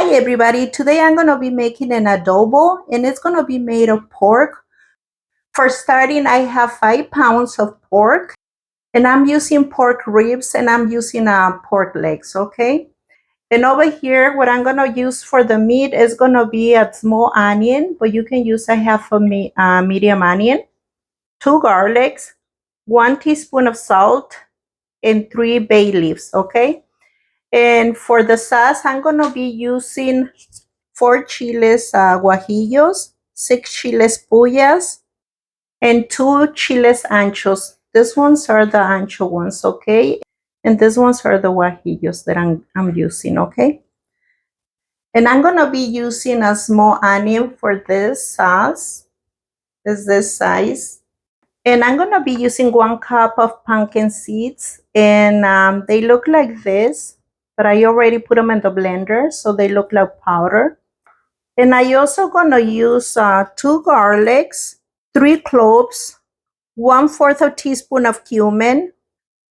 Hi everybody, today I'm going to be making an adobo and it's going to be made of pork. For starting, I have 5 pounds of pork and I'm using pork ribs and I'm using pork legs, okay? And over here, what I'm going to use for the meat is going to be a small onion, but you can use a half a medium onion, 2 garlics, 1 teaspoon of salt, and 3 bay leaves, okay? And for the sauce, I'm going to be using 4 chiles guajillos, 6 chiles pullas, and 2 chiles anchos. These ones are the ancho ones, okay? And these ones are the guajillos that I'm using, okay? And I'm going to be using a small onion for this sauce. Is this size. And I'm going to be using 1 cup of pumpkin seeds. And they look like this, but I already put them in the blender, so they look like powder. And I also gonna use 2 garlics, 3 cloves, 1/4 of teaspoon of cumin,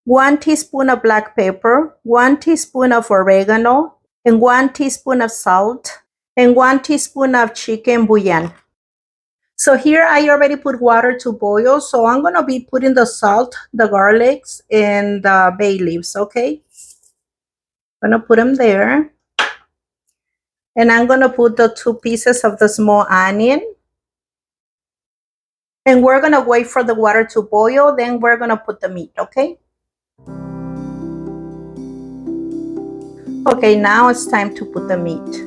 1 teaspoon of black pepper, 1 teaspoon of oregano, and 1 teaspoon of salt, and 1 teaspoon of chicken bouillon. So here I already put water to boil, so I'm gonna be putting the salt, the garlics, and the bay leaves, okay? I'm gonna put them there. And I'm gonna put the 2 pieces of the small onion. And we're going to wait for the water to boil. Then we're going to put the meat, okay? Okay, now it's time to put the meat.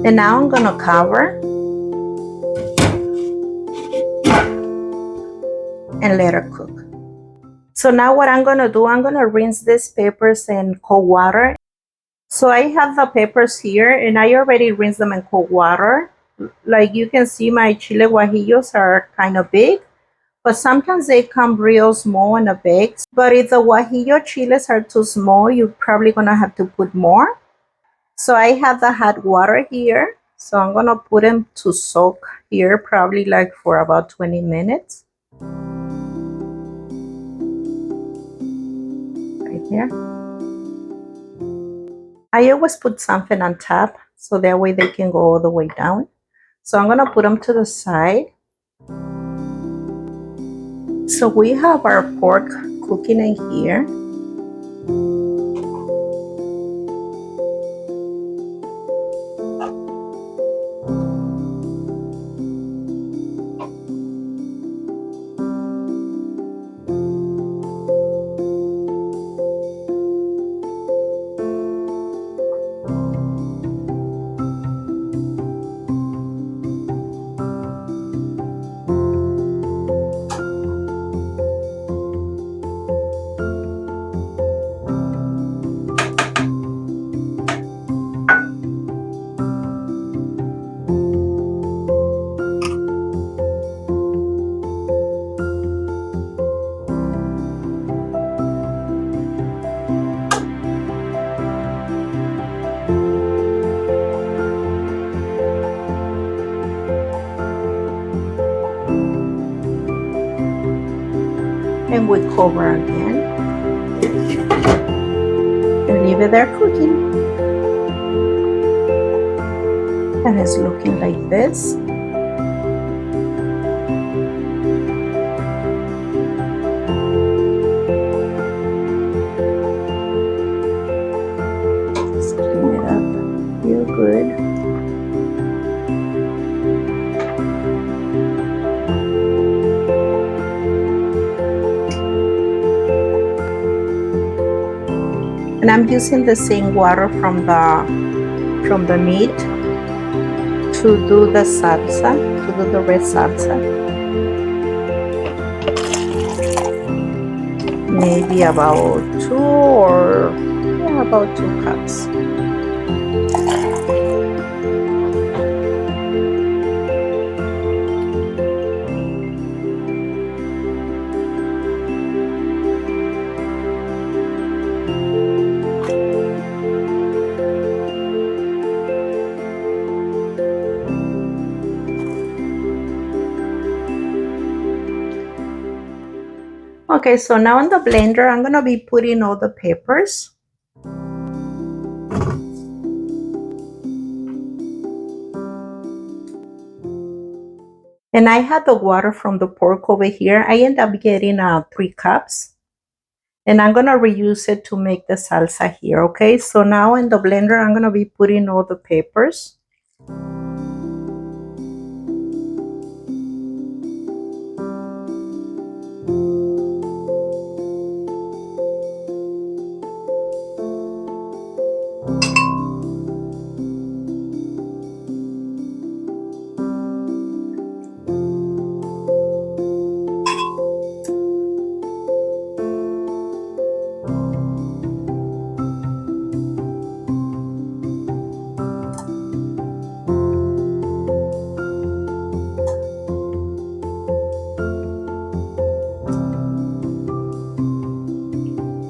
And now I'm going to cover and let it cook. So now what I'm going to do, I'm going to rinse these peppers in cold water. So I have the peppers here and I already rinsed them in cold water. Like you can see, my chile guajillos are kind of big, but sometimes they come real small in a bag. But if the guajillo chiles are too small, you're probably going to have to put more. So I have the hot water here. So I'm going to put them to soak here, probably like for about 20 minutes. Right here. I always put something on top so that way they can go all the way down. So I'm going to put them to the side. So we have our pork cooking in here. And we cover again and leave it there cooking. And it's looking like this. Just clean it up real good. And I'm using the same water from the meat to do the salsa, to do the red salsa. Maybe about 2 cups. Okay, so now in the blender, I'm gonna be putting all the peppers. And I had the water from the pork over here. I end up getting 3 cups. And I'm gonna reuse it to make the salsa here, okay? So now in the blender, I'm gonna be putting all the peppers.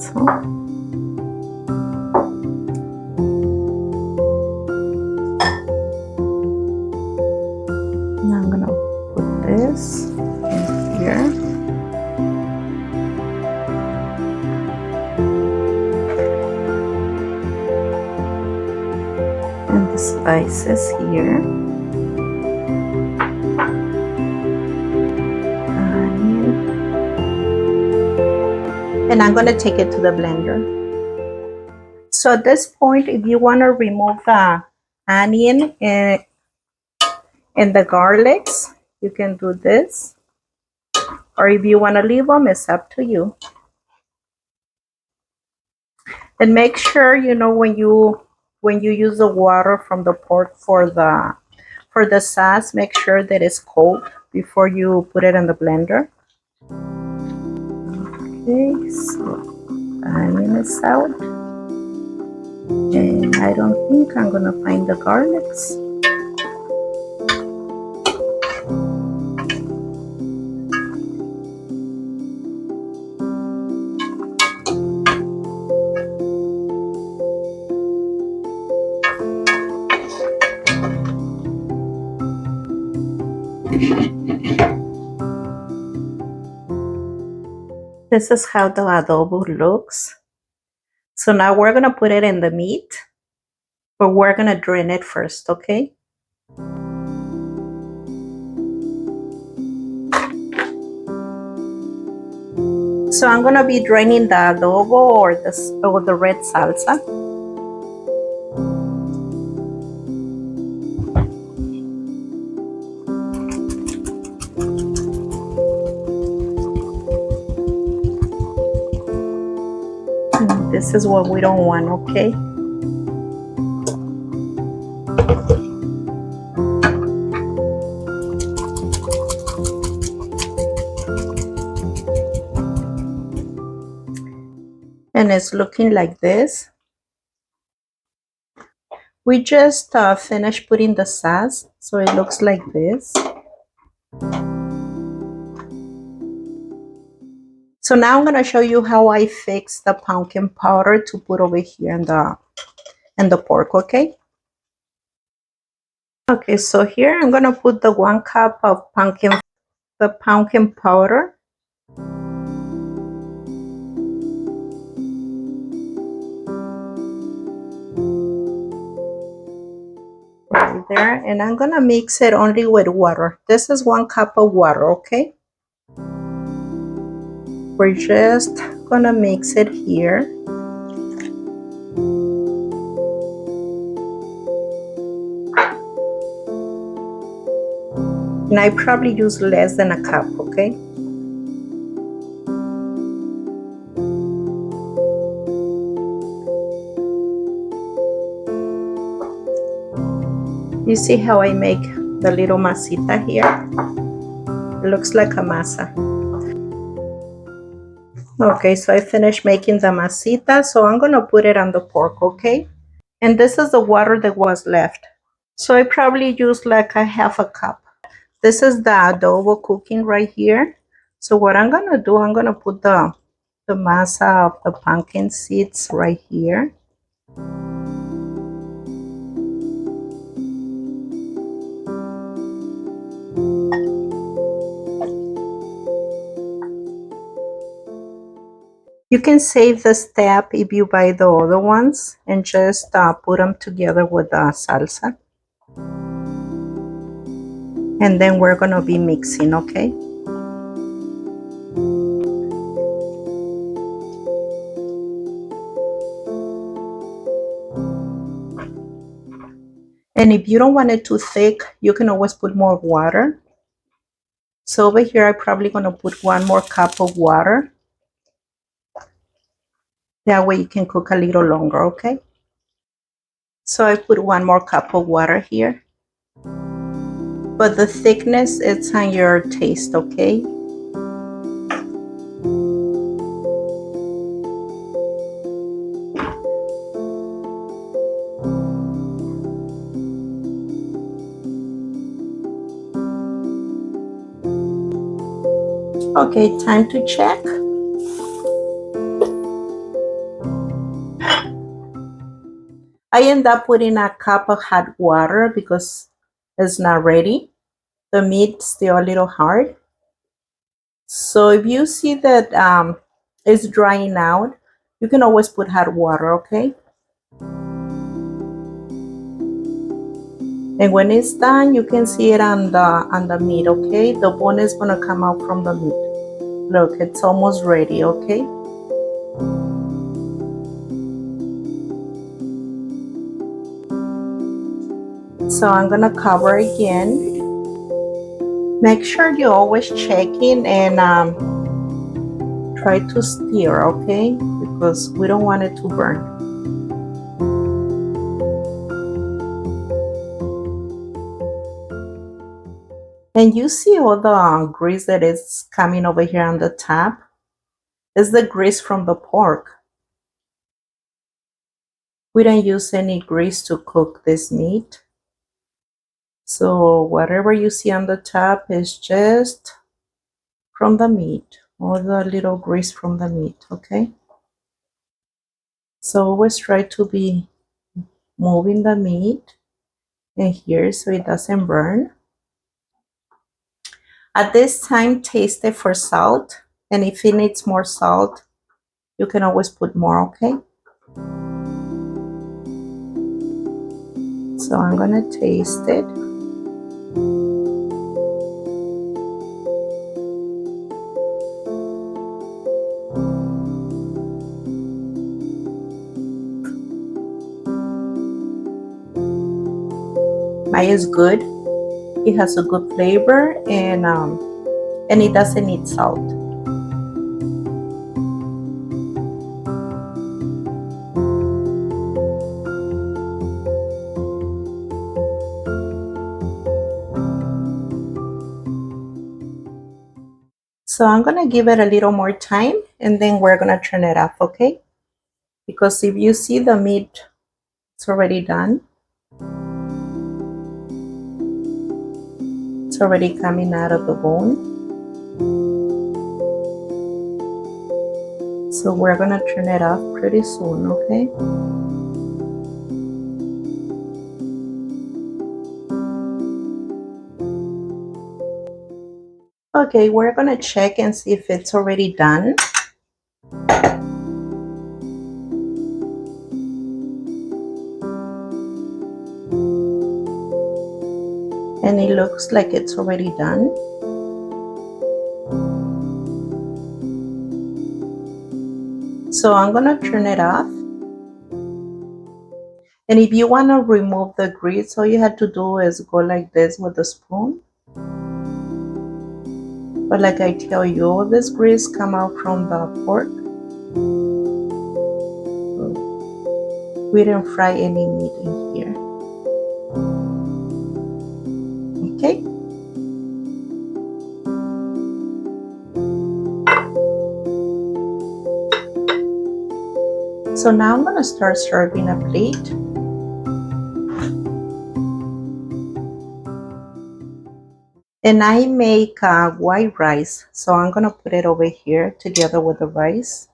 So now I'm gonna put this in here. And the spices here. And I'm gonna take it to the blender. So at this point, if you wanna remove the onion and the garlics, you can do this. Or if you wanna leave them, it's up to you. And make sure, you know, when you use the water from the pork for the sauce, make sure that it's cold before you put it in the blender. Okay, so onion is out. And I don't think I'm gonna find the garlics. This is how the adobo looks. So now we're gonna put it in the meat, but we're gonna drain it first, okay? So I'm gonna be draining the adobo or the red salsa. This is what we don't want, okay? And it's looking like this. We just finished putting the sauce, so it looks like this. So now I'm gonna show you how I fix the pumpkin powder to put over here in the pork, okay? Okay, so here I'm gonna put the 1 cup of the pumpkin powder. Right there, and I'm gonna mix it only with water. This is 1 cup of water, okay? We're just gonna mix it here. And I probably use less than a cup, okay? You see how I make the little masita here? It looks like a masa. Okay, so I finished making the masita, so I'm gonna put it on the pork, okay? And this is the water that was left. So I probably used like a half a cup. This is the adobo cooking right here. So what I'm gonna do, I'm gonna put the masa of the pumpkin seeds right here. You can save the step if you buy the other ones and just put them together with the salsa. And then we're going to be mixing, okay? And if you don't want it too thick, you can always put more water. So over here, I'm probably going to put 1 more cup of water. That way you can cook a little longer, okay? So I put 1 more cup of water here. But the thickness, it's on your taste, okay? Okay, time to check. I end up putting a cup of hot water because it's not ready. The meat's still a little hard. So if you see that it's drying out, you can always put hot water, okay? And when it's done, you can see it on the meat, okay? The bone is gonna come out from the meat. Look, it's almost ready, okay? So I'm gonna cover again. Make sure you always check in and try to stir, okay? Because we don't want it to burn. And you see all the grease that is coming over here on the top? It's the grease from the pork. We don't use any grease to cook this meat. So whatever you see on the top is just from the meat, all the little grease from the meat, okay? So always try to be moving the meat in here so it doesn't burn. At this time, taste it for salt, and if it needs more salt, you can always put more, okay? So I'm gonna taste it. Mine is good. It has a good flavor and it doesn't need salt. So I'm gonna give it a little more time and then we're gonna turn it off, okay? Because if you see the meat, it's already done. It's already coming out of the bone. So we're gonna turn it off pretty soon, okay? Okay, we're gonna check and see if it's already done. And it looks like it's already done. So I'm gonna turn it off. And if you wanna remove the grease, all you have to do is go like this with a spoon. But like I tell you, this grease come out from the pork. We didn't fry any meat in here. Okay. So now I'm gonna start serving a plate. And I make white rice. So I'm gonna put it over here together with the rice.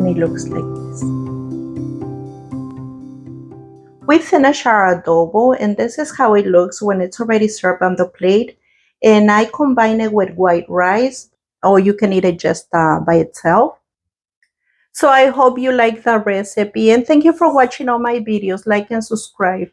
and it looks like this. We finished our adobo, and this is how it looks when it's already served on the plate. And I combine it with white rice, or you can eat it just by itself. So I hope you like the recipe, and thank you for watching all my videos. Like and subscribe.